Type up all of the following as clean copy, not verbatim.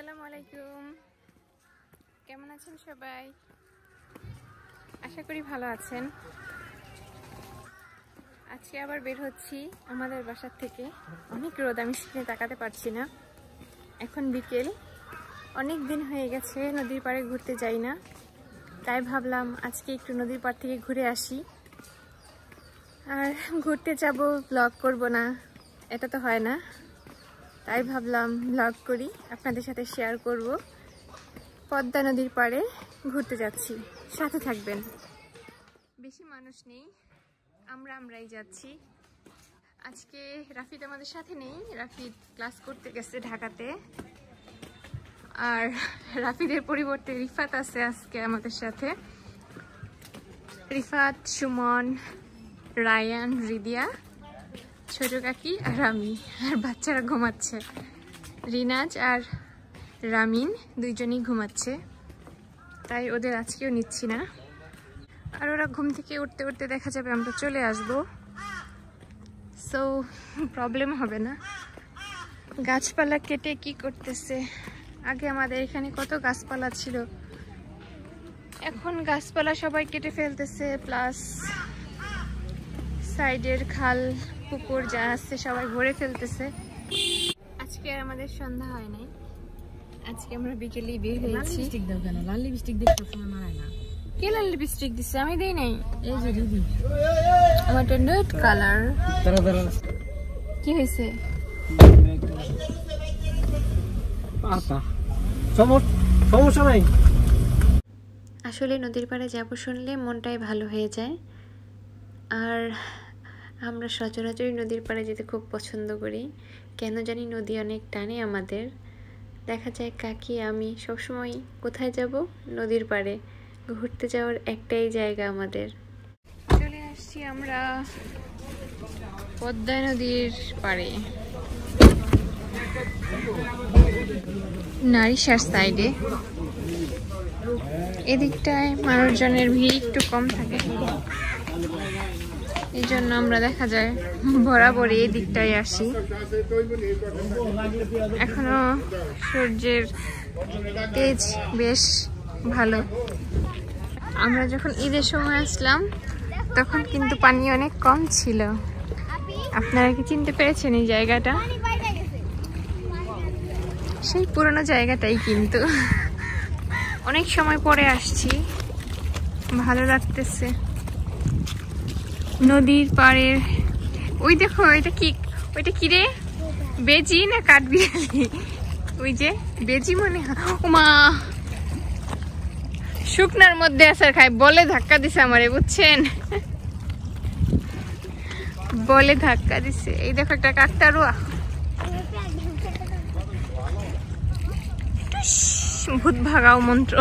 আসসালামু আলাইকুম, কেমন আছেন সবাই? আশা করি ভালো আছেন। আজকে আবার বের হচ্ছি আমাদের বাসার থেকে। অনেক রোদ, আমি স্ক্রিনে তাকাতে পারছি না। এখন বিকেল, অনেক দিন হয়ে গেছে নদীর পাড়ে ঘুরতে যাই না, তাই ভাবলাম আজকে একটু নদীর পাড় থেকে ঘুরে আসি। আর ঘুরতে যাব, ব্লগ করব না, এটা তো হয় না, তাই ভাবলাম ব্লগ করি, আপনাদের সাথে শেয়ার করব। পদ্মা নদীর পাড়ে ঘুরতে যাচ্ছি, সাথে থাকবেন। বেশি মানুষ নেই, আমরাই যাচ্ছি। আজকে রাফিদ আমাদের সাথে নেই, রাফিদ ক্লাস করতে গেছে ঢাকাতে। আর রাফিদের পরিবর্তে রিফাত আছে আজকে আমাদের সাথে। রিফাত, সুমন, রায়ান, রিদিয়া, ছোট কাকি আর আমি। আর বাচ্চারা ঘুমাচ্ছে, রিনাজ আর রামিন দুইজনই ঘুমাচ্ছে, তাই ওদের আজকেও নিচ্ছি না। আর ওরা ঘুম থেকে উঠতে উঠতে দেখা যাবে আমরা চলে আসব, সো প্রবলেম হবে না। গাছপালা কেটে কি করতেছে, আগে আমাদের এখানে কত গাছপালা ছিল, এখন গাছপালা সবাই কেটে ফেলতেছে, প্লাস সাইডের খাল পুকুর যা আছে সবাই ভরে ফেলতেছে। আজকে আর আমাদের সন্ধ্যা হয় নাই, আজকে আমরা বিকেলেই বের হয়েছি। লাল লিপস্টিক দেখতে সময় মারায় না। কে লাল লিপস্টিক দিচ্ছে? আমি দেই নাই। এই যে দিদি, আমার নুড কালার। কি হয়েছে? সমস্যা নাই। আসলে নদীর পাড়ে যাবো শুনলে মনটাই ভালো হয়ে যায়। আর আমরা সচরাচরই নদীর পাড়ে যেতে খুব পছন্দ করি, কেন জানি নদী অনেক টানে আমাদের। দেখা যায় কাকি আমি সবসময় কোথায় যাব? নদীর পাড়ে ঘুরতে যাওয়ার একটাই জায়গা আমাদের। চলে আসছি আমরা পদ্মা নদীর পাড়ে, নারিশার সাইডে। এদিকটায় মানুষজনের ভিড় একটু কম থাকে, এই জন্য আমরা দেখা যায় বরাবরই এই দিকটায় আসি। এখনো সূর্যের তেজ বেশ ভালো। আমরা যখন ঈদের সময় আসলাম তখন কিন্তু পানি অনেক কম ছিল। আপনারা কি চিনতে পেরেছেন এই জায়গাটা? সেই পুরনো জায়গাটাই, কিন্তু অনেক সময় পরে আসছি, ভালো লাগতেছে। নদীর পাড়ের ওই দেখো, ওইটা কি রে? বেজি না কাঠবিড়ালি? ওই যে বেজি মনে হয়। ওমা, শুকনার মধ্যে আসার খায়, বলে ধাক্কা দিছে আমারে, বুঝছেন? বলে ধাক্কা দিছে। এই দেখো একটা কাকতাড়ুয়া, ভূত ভাগাও মন্ত্র।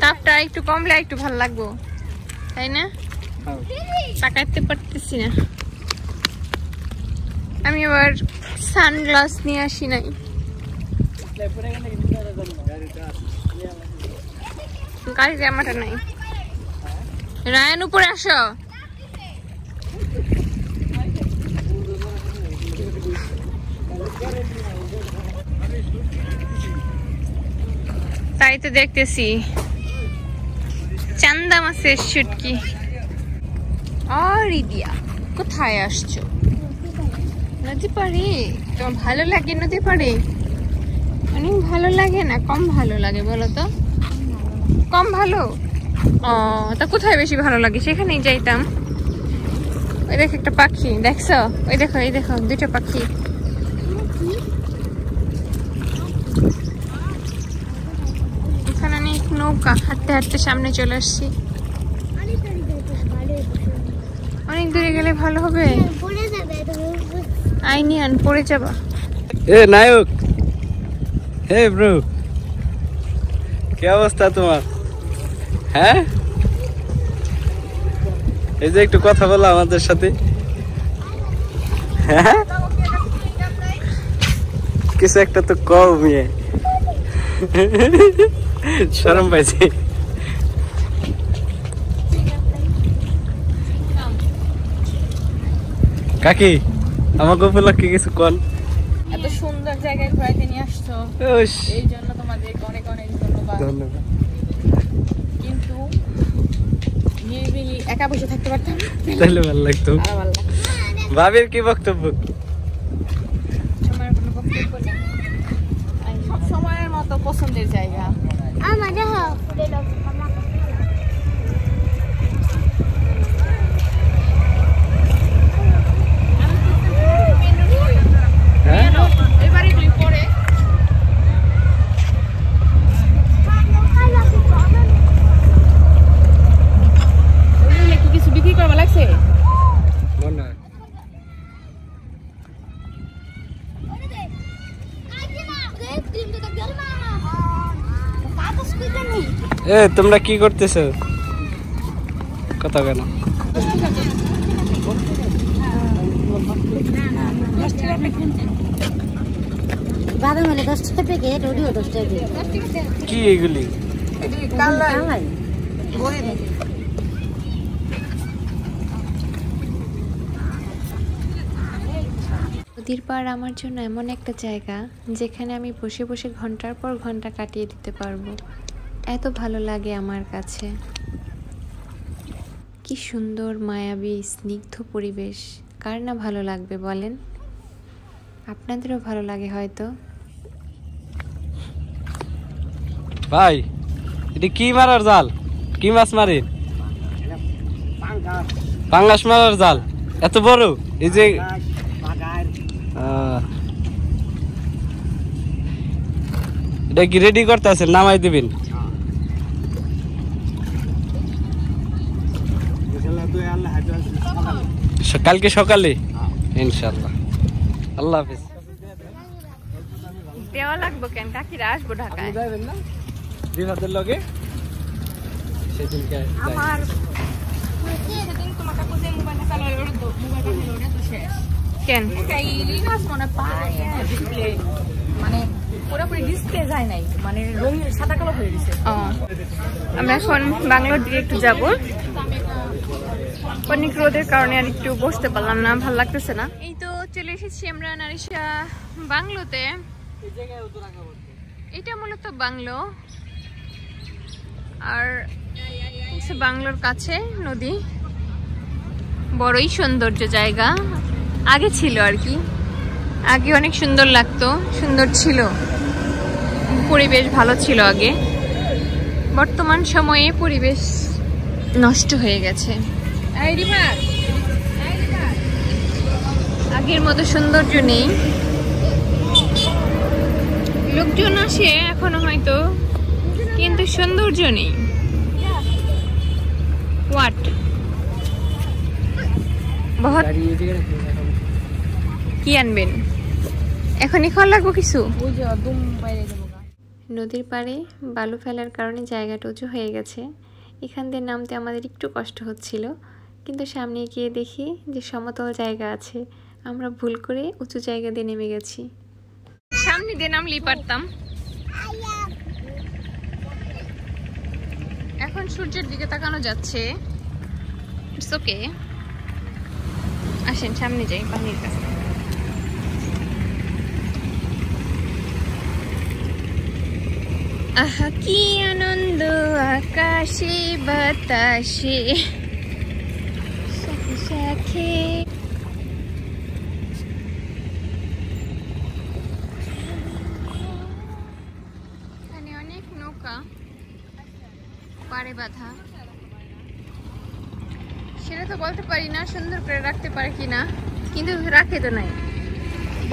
তাপটা একটু কমলে একটু ভালো লাগবো, তাই না? তাকাইতে পারতেছি না। আমি আবার সানগ্লাস নিয়ে আসি নাই। গাড়ি জামাটা নাই। রায়ান উপরে আসো। তাই তো দেখতেছি চান্দা মাছের শুটকি। আর ইদিয়া, কোথায় আসছো? নদী পাড়ে তোমার ভালো লাগে? নদী পাড়ে অনেক ভালো লাগে না কম ভালো লাগে বলো তো? কম ভালো। ও, তা কোথায় বেশি ভালো লাগে সেখানেই যাইতাম। ওই দেখো একটা পাখি, দেখছো? ওই দেখো, এই দেখো দুটো পাখি। এখানে অনেক নৌকা, হাঁটতে হাঁটতে সামনে চলে আসছি। অনেক দূরে গেলে ভালো হবে। আইনিয়ান পড়ে যাবা। এ নায়ক, হে ব্রো, কি অবস্থা তোমার? হ্যাঁ, এই যে একটু কথা বলো আমাদের সাথে। হ্যাঁ, কিছু একটা তো কও মেয়ে। শরম পাইছি। কাকি আমাকে উপলক্ষে কিছু কোন? এত সুন্দর জায়গায় ঘুরাইতে নিয়ে আসছো, এই জন্য তোমাদেরকে অনেক অনেক ধন্যবাদ। কিন্তু নিরিবিলি একা বসে থাকতে পারতাম, তাহলে ভালো লাগতো। ভাবির কি বক্তব্য? আমার কোনো বক্তব্য নেই, সব সময়ের মতো পছন্দের জায়গা। কিছু বিক্রি করবা লাগছে? এ তোমরা কি করতেছো? কথা কেন? কি এগুলি? নদীর পাড় আমার জন্য এমন একটা জায়গা যেখানে আমি বসে বসে ঘন্টার পর ঘন্টা কাটিয়ে দিতে পারবো। এত ভালো লাগে আমার কাছে। কি সুন্দর মায়াবী স্নিগ্ধ পরিবেশ, কার না ভালো লাগবে বলেন? আপনাদেরও ভালো লাগে হয়তো। ভাই এটা কি মারার জাল? কি মাছ মারি? পাঙ্গাস মারার জাল এত বড়? এই যে এটা কি রেডি করতে আছেন? নামাই দিবেন? কালকে সকালে ইনশাআল্লাহ। আল্লাহ হাফেজ। দেওয়া লাগবো কেন? কাকিরা আসবো ঢাকায়। বিভাদের লগে সেদিনকে আমার সেদিন তোমার কাকু যে মোবাইলটা চালালো ওটা তো মোবাইলটা ছিল ওটা তো শেষ। কেন? এই রিনাস মনে পায় ডিসপ্লে মানে পুরোপুরি ডিসপ্লে যায় নাই, মানে রঙ সাদা কালো হয়ে গেছে। আমরা এখন বাংলোর দিকে একটু যাব। অনেক রোদের কারণে আর একটু বসতে পারলাম না, ভালো লাগতেছে না। এই তো চলে এসেছি আমরা নারিশা বাংলোতে। এটা মূলত বাংলো, আর বাংলোর কাছে নদী। বড়ই সৌন্দর্য জায়গা, আগে ছিল আর কি, আগে অনেক সুন্দর লাগতো, সুন্দর ছিল, পরিবেশ ভালো ছিল আগে। বর্তমান সময়ে পরিবেশ নষ্ট হয়ে গেছে, আগের মতো সৌন্দর্য নেই। লোকজন আসে এখনো হয়তো, কিন্তু সৌন্দর্য নেই। হোয়াট বহুত কি আনবেন? এখনই খাওয়া লাগবো কিছু। নদীর পাড়ে বালু ফেলার কারণে জায়গাটা উঁচু হয়ে গেছে। এখান দিয়ে নামতে আমাদের একটু কষ্ট হচ্ছিল, কিন্তু সামনে গিয়ে দেখি যে সমতল জায়গা আছে। আমরা ভুল করে উঁচু জায়গা দিয়ে নেমে গেছি। সামনে দিয়ে নামলেই পারতাম। এখন সূর্যের দিকে তাকানো যাচ্ছে। ইটস ওকে, আসেন সামনে যাই পানির কাছে। আহা কি আনন্দ আকাশে বাতাসে সাথে সাথে। এখানে অনেক নৌকা পাড়ে বাঁধা, সেটা তো বলতে পারি না সুন্দর করে রাখতে পারে কিনা, কিন্তু রাখে তো নাই।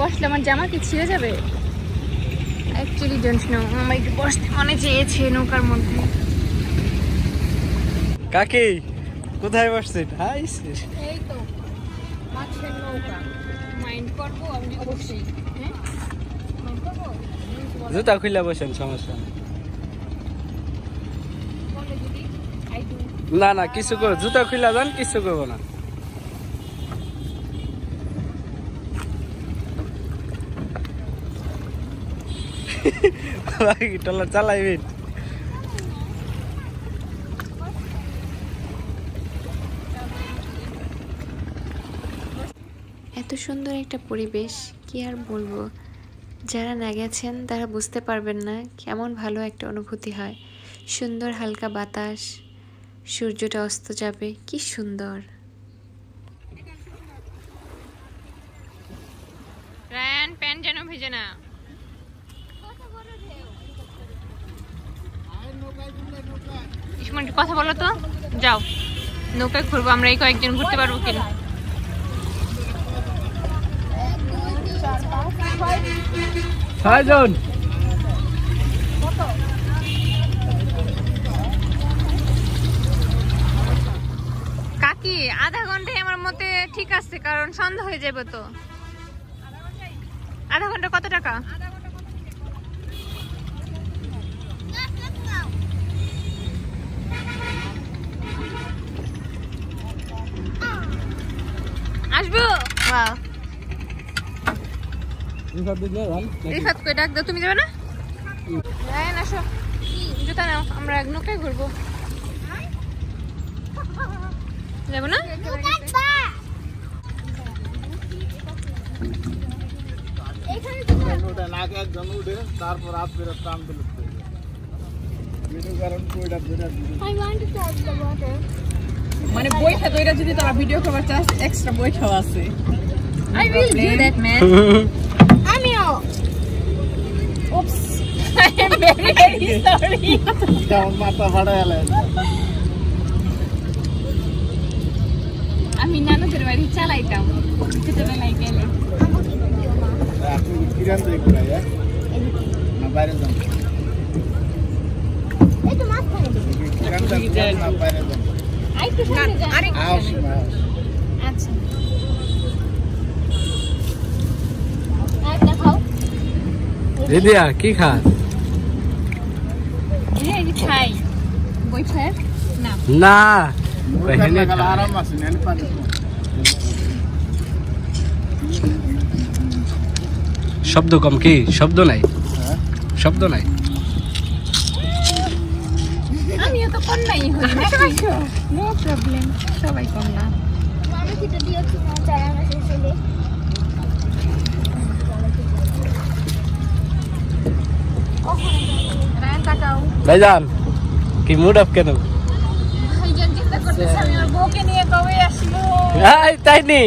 বসলে আমার জামা কি ছিঁড়ে যাবে? Actually don't know. আমার একটু বসতে মনে চেয়েছে নৌকার মধ্যে। কাকি কোথায় বসছেন? এই তো মাছের নৌকা। মাইন্ড করবো আমি অবশ্যই। হ্যাঁ মাইন্ড করবো। জুতা খুলে বসেন, সমস্যা না। না কিছু করো, জুতা খুলে যান, কিছু করবো না। টলার চালাইবেন? এত সুন্দর একটা পরিবেশ, কি আর বলবো। যারা না গেছেন তারা বুঝতে পারবেন না কেমন ভালো একটা অনুভূতি হয়। সুন্দর হালকা বাতাস, সূর্যটা অস্ত যাবে, কি সুন্দর। রায়ান প্যান্ট যেন ভিজে না। ইসমন কথা বলো তো, যাও নৌকায় ঘুরবো আমরা, এই কয়েকজন ঘুরতে পারবো কিনা। ছয়জন। কাকি আধা ঘন্টায় আমার মতে ঠিক আছে, কারণ সন্ধ্যা হয়ে যাবে তো। আধা ঘন্টা কত টাকা? আসবো। রিফাত কই ডাক দাও, তুমি যাবে না? রায়ান আসো, জুতা নাও, আমরা নৌকায় ঘুরবো। যাবো না? মানে বইটা তো এটা যদি তারা ভিডিও কভার চাস এক্সট্রা বইটাও আছে। I will do that, man. আমিও oops I am very sorry কেমন মাথা ফাটা গেল। আমি নানুদের বাড়ি চালাইতাম ছোটবেলায় গেলে। আপনি কিরান দেখবেন না বাইরে যান, এই তো মাছ খাই কিরান দেখবেন না বাইরে যান। আইতে সামনে যা। আরে আচ্ছা আচ্ছা খাও। দিদিয়া কি খান? এই যে খাই বইটা না না আরাম আছে নেন পানি। শব্দ কম, কি শব্দ নাই? শব্দ নাই। আমিও তো কন্যাই হই না, নো প্রবলেম, সবাই কন্যা। আমি কি তো দিয়েছি না চাই আমার ছেলে। রায়ন তাকাও। ভাইজান কি মুড অফ কেন? ভাইজান চিন্তা করতেছে আমি আমার বউকে নিয়ে কবে আসবো। তাই নি,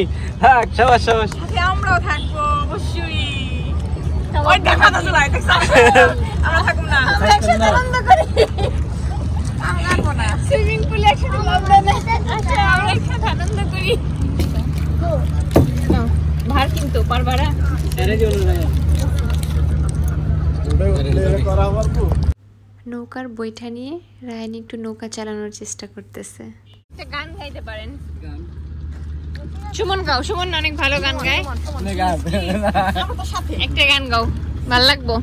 হ্যাঁ সবাস সবাস। আজকে আমরাও থাকবো অবশ্যই। ওই দেখা তো চলাই দেখছ আমরা থাকব না, একসাথে আনন্দ করি। আমি থাকবো না, সুইমিং পুলে একসাথে নামবো না। আচ্ছা আমরা একসাথে আনন্দ করি। নাও ভার কিন্তু পারবারা আরে জন্য না ওটা করা পারবো। নৌকার বৈঠা নিয়ে রায়ান একটু নৌকা চালানোর চেষ্টা করতেছে। একটা গান গাইতে পারেন। সুমন গাও, সুমন অনেক ভালো গান গায়। একটা গান গাও, ভালো লাগবো।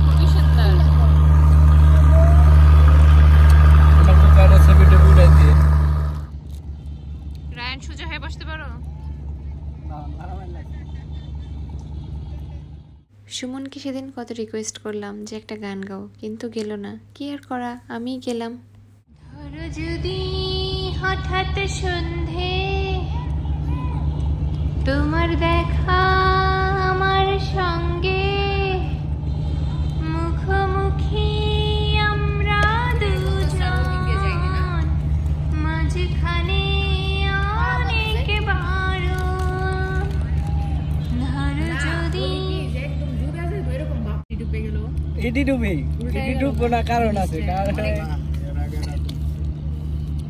খুবই সুন্দর। রায়ান সোজা হয়ে বসতে পারো? সুমনকে সেদিন কত রিকোয়েস্ট করলাম যে একটা গান গাও, কিন্তু গেল না। কি আর করা, আমি গেলাম। ধরো যদি হঠাৎ সন্ধে তোমার দেখা আমার সঙ্গে, মুখোমুখি আমরা দুজন, মাঝখানে অনেক বারণ। ধরো যদি এডি ডুবে, এডি ডুববো না, কারণ আছে।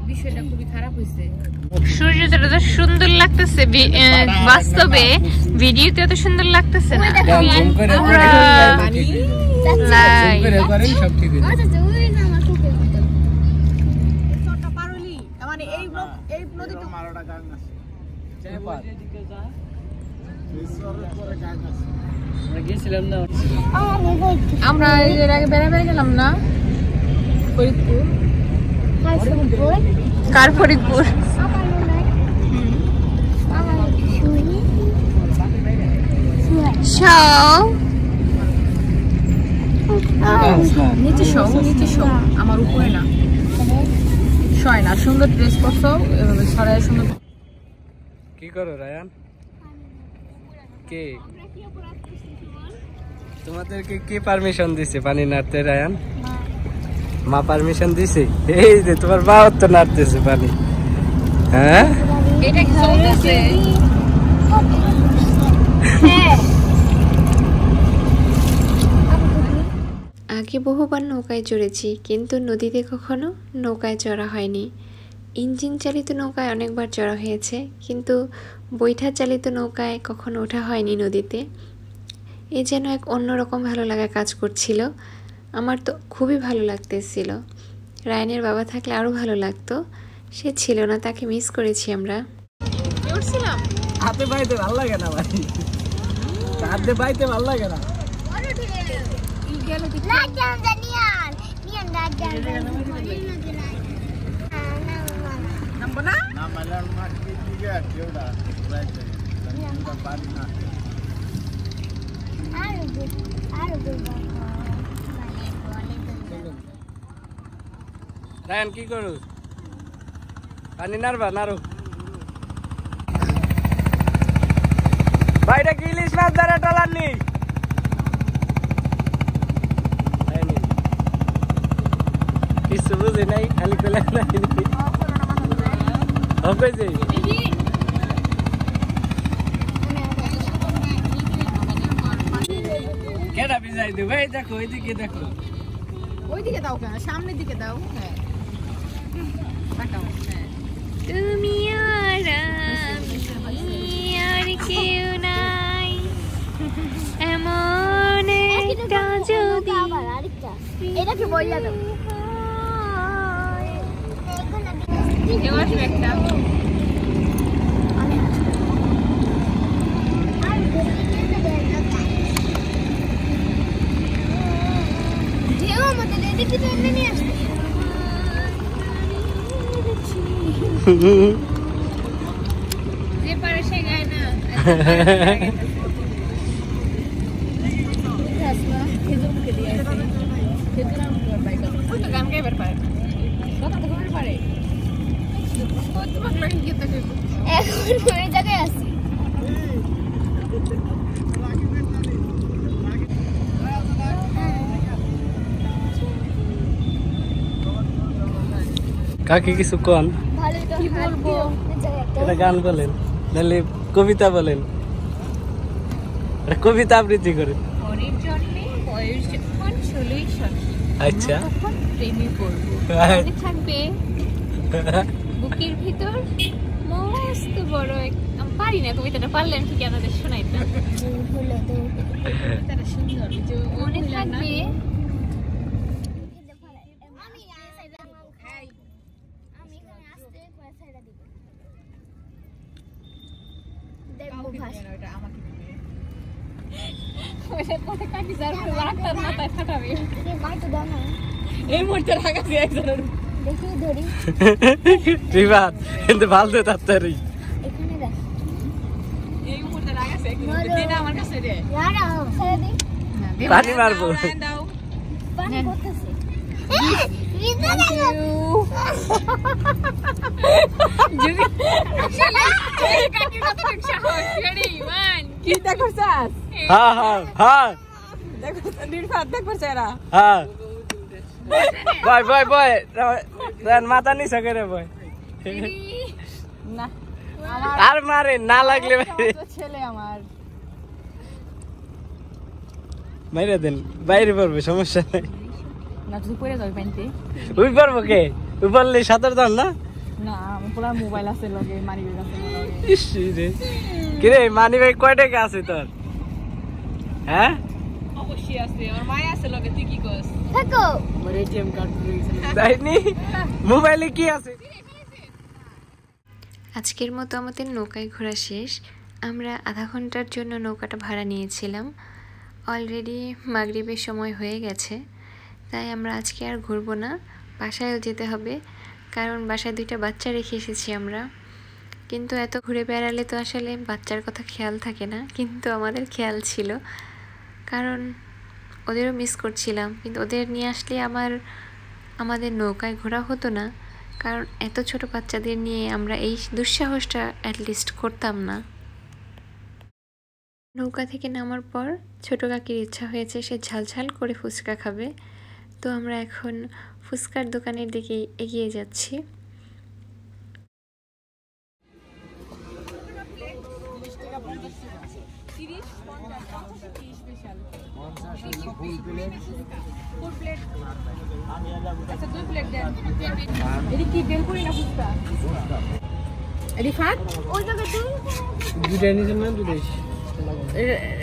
বিষয়টা খুবই খারাপ হয়েছে। সূর্যটা তো সুন্দর লাগতেছে বাস্তবে, ভিডিওতে এত সুন্দর লাগতেছে না। আমরা এর আগে বেড়াতে গেলাম না ফরিদপুর। কার ফরিদপুর? নিচে শো আমার উপরে না। শয় না, সুন্দর ড্রেস করছো, এভাবে ছড়ায় সুন্দর। কি করো রায়ান? কে তোমাদেরকে কি পারমিশন দিছে পানি নাড়তে রায়ান? মা পারমিশন দিছে? এই যে তোমার বাবা তো নাড়তেছে পানি। হ্যাঁ এটা কি চলতেছে? আগে বহুবার নৌকায় চড়েছি, কিন্তু নদীতে কখনো নৌকায় চড়া হয়নি। ইঞ্জিন চালিত নৌকায় অনেকবার চড়া হয়েছে, কিন্তু বৈঠা চালিত নৌকায় কখনো ওঠা হয়নি নদীতে। এ যেন এক অন্যরকম ভালো লাগা কাজ করছিল। আমার তো খুবই ভালো লাগতেছিল। রায়ানের বাবা থাকলে আরও ভালো লাগতো, সে ছিল না, তাকে মিস করেছি আমরা। উঠছিলাম হাতে বাইতে ভালো লাগে না ভাই, হাতে বাইতে ভালো লাগে না। নামবো না? না মালার মাছ দিকে কেউডা রাইতে না পারি না। রায়ান কি করু? পানি নাড়বা? নাড়ো ভাইটা কি ইলিশ মাছ ধরে টলার নি? কিছু বুঝে নাই, খালি কোলে নাই হবে যে কেডা বিজাই দেবে? এই দেখো, ওইদিকে দেখো। ওইদিকে দাও কেন, সামনের দিকে দাও। হ্যাঁ তাকাও। হ্যাঁ তুমি আর আমি আর কেউ নাই, এমন একটা যদি এটা কি বইয়া দাও। কেউ আসবে একটা। যে পারে সে গায় না। ওই তো গান গাইবার পারে, কত গান পারে। এখন ওই জায়গায় আছি। কাকে কিছু কোন? কি বলবো? এটা গান বলেন, নাহলে কবিতা বলেন। কবিতা আবৃত্তি করেন। পরের জন্মে বয়স যখন 16 আচ্ছা, তখন প্রেমে পড়বো। মনে থাকবে বুকের ভিতর মস্ত বড় আমি পারি না কবিতাটা, পারলে আমি ঠিক আপনাদের শোনাইতাম। তারা সুন্দর, যে মনে থাকবে ওটা আমাকে দিবে। ওটা কাকি যার রাগটার মাথায় ফাটাবে। এই মুহূর্তে রাগাছি একজনের। দেখি ধরি রিবাত কিন্তু ভালতে তাড়াতাড়ি। এখানে দেখ এই মুহূর্তে রাগাছি একজনের। দে না আমার কাছে দে। রাড়া ছেড়ে দে। পানি মারবো। দাও। পানি করতেছে। কি দেখছাস? হ্যাঁ হ্যাঁ হ্যাঁ দেখছাস নির্ফাত দেখছস এরা? হ্যাঁ বয় বয় বয় রান মাথা নিচে করে বয়। না আর মারে না লাগলে তো ছেলে আমার। মাইরে দেন, বাইরে পড়বে, সমস্যা নাই। না তুই পড়ে যাবি পানিতে। উই পড়বো কে? উই পড়লে সাঁতার দাও না? না আমার পুরা মোবাইল আছে লগে, মানি ব্যাগ আছে লগে। ইস রে, কিরে মানি ভাই কয় টাকা আছে তোর? হ্যাঁ অবশ্যই আছে, আমার মাই আছে লগে। তুই কি কস? থাকো আমার এটিএম কার্ড পুড়ে গেছে। তাইনি মোবাইলে কি আছে? আজকের মতো আমাদের নৌকায় ঘোরা শেষ। আমরা আধা ঘন্টার জন্য নৌকাটা ভাড়া নিয়েছিলাম। অলরেডি মাগরিবের সময় হয়ে গেছে, তাই আমরা আজকে আর ঘুরবো না, বাসায়ও যেতে হবে, কারণ বাসায় 2টা বাচ্চা রেখে এসেছি আমরা। কিন্তু এত ঘুরে বেড়ালে তো আসলে বাচ্চার কথা খেয়াল থাকে না, কিন্তু আমাদের খেয়াল ছিল, কারণ ওদেরও মিস করছিলাম। কিন্তু ওদের নিয়ে আসলে আমাদের নৌকায় ঘোরা হতো না, কারণ এত ছোট বাচ্চাদের নিয়ে আমরা এই দুঃসাহসটা অ্যাটলিস্ট করতাম না। নৌকা থেকে নামার পর ছোট কাকির ইচ্ছা হয়েছে সে ঝালঝাল করে ফুচকা খাবে, তো আমরা এখন ফুচকার দোকানের দিকে এগিয়ে যাচ্ছি।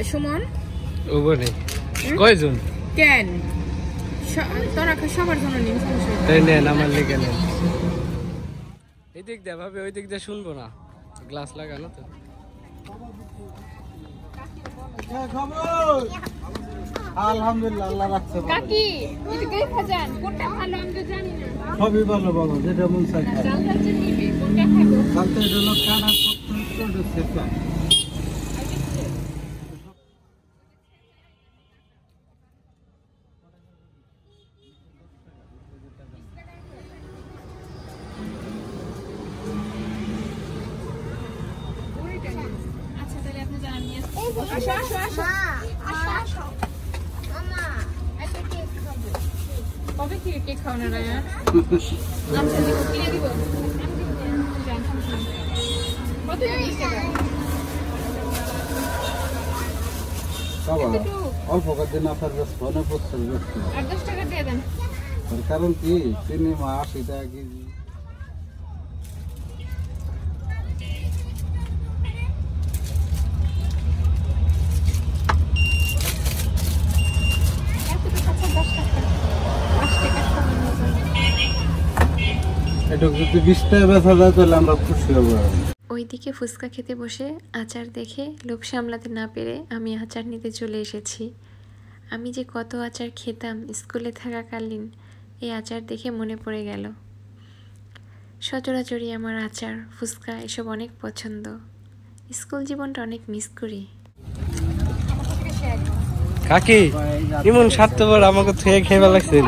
সুমন ওবনে কয়জন কেন তোরা সবার জন্য নিন, তাই নেন আমার লেগে নেন। এই দিক দিয়ে ভাবে ওই দিক দিয়ে শুনবো না, গ্লাস লাগানো তো। আলহামদুলিল্লাহ, আল্লাহ রাখছে। কাকি এদিকে খাজান কোনটা ভালো আমি তো জানি না। সবই ভালো বলো, যেটা মন চাই খাই। জাল জাল নিবি কোনটা খাবো? কালকে হলো কাটা করতে সেটা। আচ্ছা তাহলে আপনি জানান নিয়ে আসো আসো আসো আসো আসো মামা একটা কেক খাবো। কবে কি কেক খাওয়ানো না? আচ্ছা দিব কিনে দিব। কত টাকা? বাবা অল্প কদিন আপনার ফোনে পড়ছেন, 8-10 টাকা দিয়ে দেন। কারণ কি চিনি মা 80 টাকা কেজি। এটা যদি 20 টাকা বেচা যায় তাহলে আমরা খুশি হব। ওইদিকে ফুচকা খেতে বসে আচার দেখে লোভ সামলাতে না পেরে আমি আচার নিতে চলে এসেছি। আমি যে কত আচার খেতাম স্কুলে থাকাকালীন, এই আচার দেখে মনে পড়ে গেল। সচরাচরই আমার আচার ফুচকা এসব অনেক পছন্দ। স্কুল জীবনটা অনেক মিস করি। কাকি এমন স্বার্থপর আমাকে থেকে খেয়ে লাগছেন।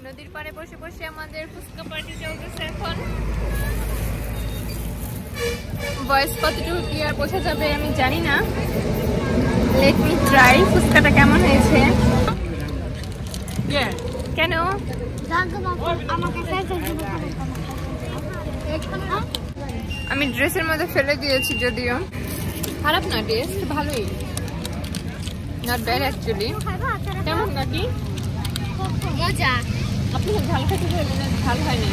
নদীর পাড়ে বসে বসে আমাদের ফুচকা পার্টি চলতেছে এখন। ভয়েস কতটুকু ক্লিয়ার বোঝা যাবে আমি জানি না। Let me try. ফুচকাটা কেমন হয়েছে? কেন আমি ড্রেসের মধ্যে ফেলে দিয়েছি, যদিও খারাপ না, টেস্ট ভালোই, নট ব্যাড অ্যাকচুয়ালি। কেমন নাকি মজা? আপনি ঝাল খেতে চাইলেন, ঝাল হয়নি।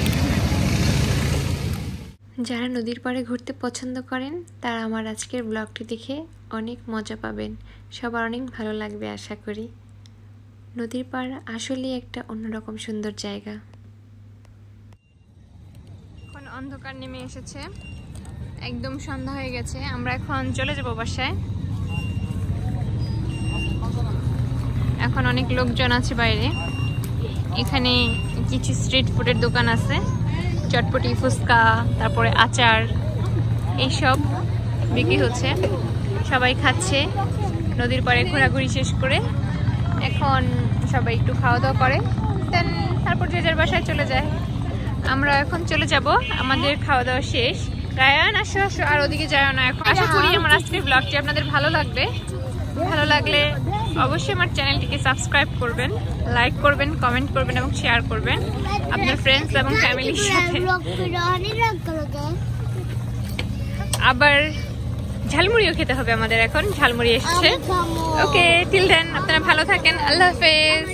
যারা নদীর পাড়ে ঘুরতে পছন্দ করেন তারা আমার আজকের ব্লগটি দেখে অনেক মজা পাবেন, সবার অনেক ভালো লাগবে আশা করি। নদীর পাড় আসলেই একটা অন্যরকম সুন্দর জায়গা। এখন অন্ধকার নেমে এসেছে, একদম সন্ধ্যা হয়ে গেছে। আমরা এখন চলে যাব বাসায়। এখন অনেক লোকজন আছে বাইরে। এখানে কিছু স্ট্রিট ফুডের দোকান আছে, চটপটি, ফুচকা, তারপরে আচার, এইসব বিক্রি হচ্ছে। সবাই খাচ্ছে। নদীর পাড়ে ঘোরাঘুরি শেষ করে এখন সবাই একটু খাওয়া দাওয়া করে, দেন তারপর যে যার বাসায় চলে যায়। আমরা এখন চলে যাব, আমাদের খাওয়া দাওয়া শেষ। রায়ান আসো আসো, আর ওদিকে যায় না এখন। আশা করি আমার আজকের ব্লগটি আপনাদের ভালো লাগবে। ভালো লাগলে অবশ্যই আমার চ্যানেলটিকে সাবস্ক্রাইব করবেন, লাইক করবেন, কমেন্ট করবেন এবং শেয়ার করবেন আপনার ফ্রেন্ডস এবং ফ্যামিলির সাথে। আবার ঝালমুড়িও খেতে হবে আমাদের, এখন ঝালমুড়ি এসেছে। ওকে, টিল দেন আপনারা ভালো থাকেন, আল্লাহ হাফেজ।